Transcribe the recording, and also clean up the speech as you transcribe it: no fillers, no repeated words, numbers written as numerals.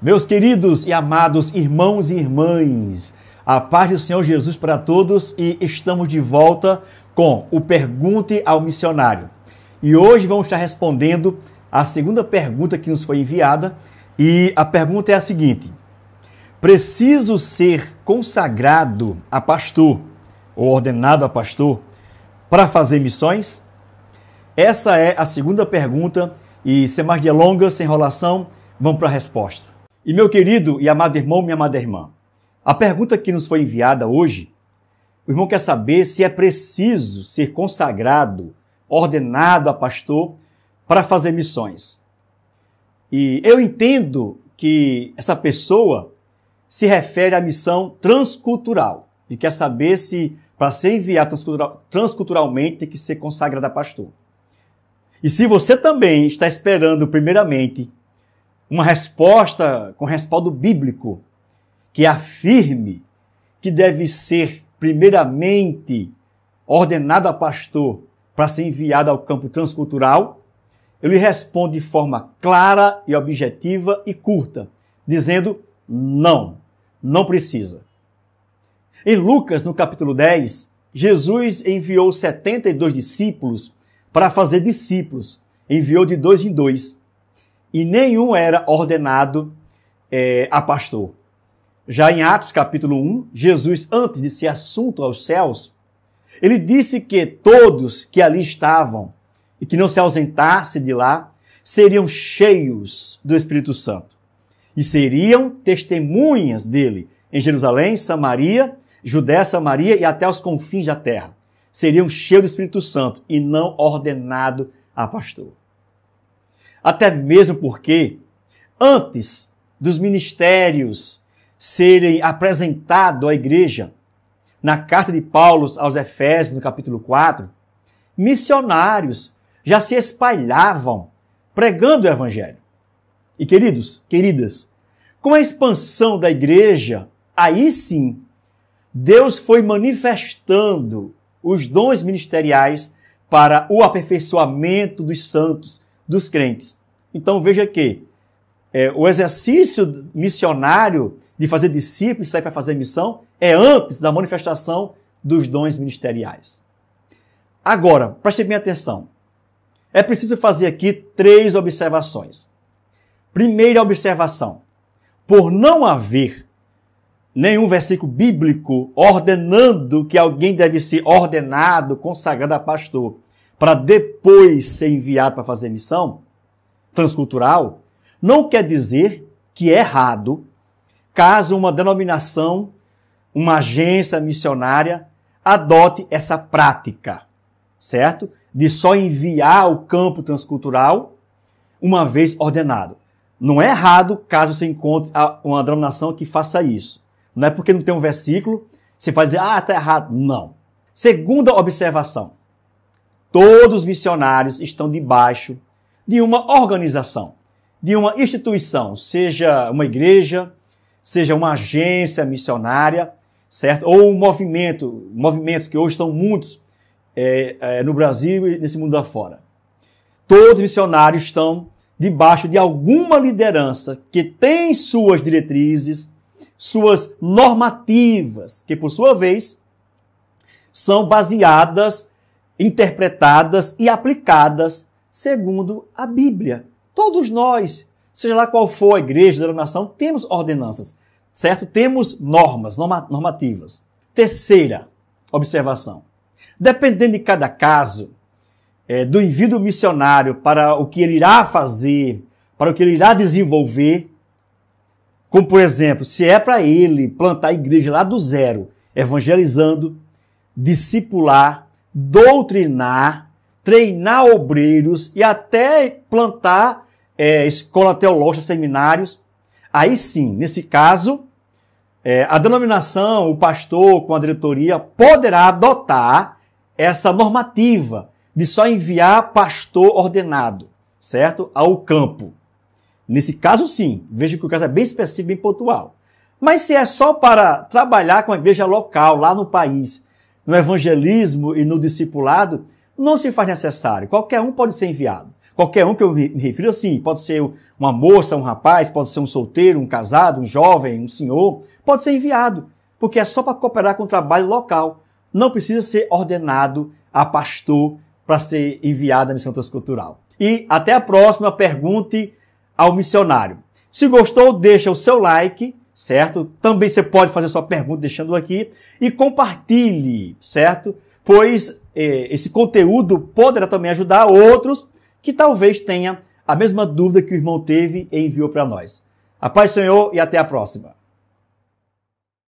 Meus queridos e amados irmãos e irmãs, a paz do Senhor Jesus para todos e estamos de volta com o Pergunte ao Missionário. E hoje vamos estar respondendo a segunda pergunta que nos foi enviada e a pergunta é a seguinte: preciso ser consagrado a pastor ou ordenado a pastor para fazer missões? Essa é a segunda pergunta e sem mais delongas, sem enrolação, vamos para a resposta. E meu querido e amado irmão, minha amada irmã, a pergunta que nos foi enviada hoje, o irmão quer saber se é preciso ser consagrado, ordenado a pastor para fazer missões. E eu entendo que essa pessoa se refere à missão transcultural e quer saber se para ser enviado transculturalmente tem que ser consagrado a pastor. E se você também está esperando primeiramente uma resposta com respaldo bíblico que afirme que deve ser primeiramente ordenado a pastor para ser enviado ao campo transcultural, eu lhe respondo de forma clara e objetiva e curta, dizendo não precisa. Em Lucas, no capítulo 10, Jesus enviou 72 discípulos para fazer discípulos. Enviou de 2 em 2. E nenhum era ordenado a pastor. Já em Atos capítulo 1, Jesus, antes de ser assunto aos céus, ele disse que todos que ali estavam e que não se ausentasse de lá, seriam cheios do Espírito Santo. E seriam testemunhas dele em Jerusalém, Samaria, Judéia, Samaria e até os confins da terra. Seriam cheios do Espírito Santo e não ordenado a pastor. Até mesmo porque, antes dos ministérios serem apresentados à igreja, na carta de Paulo aos Efésios, no capítulo 4, missionários já se espalhavam pregando o evangelho. E queridos, queridas, com a expansão da igreja, aí sim, Deus foi manifestando os dons ministeriais para o aperfeiçoamento dos santos, dos crentes. Então veja que o exercício missionário de fazer discípulos e sair para fazer missão é antes da manifestação dos dons ministeriais. Agora, preste bem atenção. É preciso fazer aqui 3 observações. Primeira observação. Por não haver nenhum versículo bíblico ordenando que alguém deve ser ordenado, consagrado a pastor, para depois ser enviado para fazer missão transcultural, não quer dizer que é errado caso uma denominação, uma agência missionária adote essa prática, certo? De só enviar ao campo transcultural uma vez ordenado. Não é errado caso você encontre uma denominação que faça isso. Não é porque não tem um versículo, você vai dizer, está errado. Não. Segunda observação. Todos os missionários estão debaixo de uma organização, de uma instituição, seja uma igreja, seja uma agência missionária, certo? Ou um movimento, movimentos que hoje são muitos no Brasil e nesse mundo afora. Todos os missionários estão debaixo de alguma liderança que tem suas diretrizes, suas normativas, que por sua vez são baseadas, interpretadas e aplicadas segundo a Bíblia. Todos nós, seja lá qual for a igreja, a denominação, temos ordenanças, certo? Temos normas, normativas. Terceira observação. Dependendo de cada caso, do envio missionário para o que ele irá fazer, para o que ele irá desenvolver, como por exemplo, se é para ele plantar a igreja lá do zero, evangelizando, discipular, doutrinar, treinar obreiros e até plantar escola teológica, seminários, aí sim, nesse caso, a denominação, o pastor com a diretoria poderá adotar essa normativa de só enviar pastor ordenado, certo? Ao campo. Nesse caso, sim. Veja que o caso é bem específico, bem pontual. Mas se é só para trabalhar com a igreja local, lá no país, no evangelismo e no discipulado, não se faz necessário. Qualquer um pode ser enviado. Qualquer um que eu me refiro assim, pode ser uma moça, um rapaz, pode ser um solteiro, um casado, um jovem, um senhor, pode ser enviado, porque é só para cooperar com o trabalho local. Não precisa ser ordenado a pastor para ser enviado à missão transcultural. E até a próxima, pergunte ao missionário. Se gostou, deixa o seu like, certo? Também você pode fazer sua pergunta deixando aqui e compartilhe, certo? Pois esse conteúdo poderá também ajudar outros que talvez tenham a mesma dúvida que o irmão teve e enviou para nós. A paz do Senhor e até a próxima.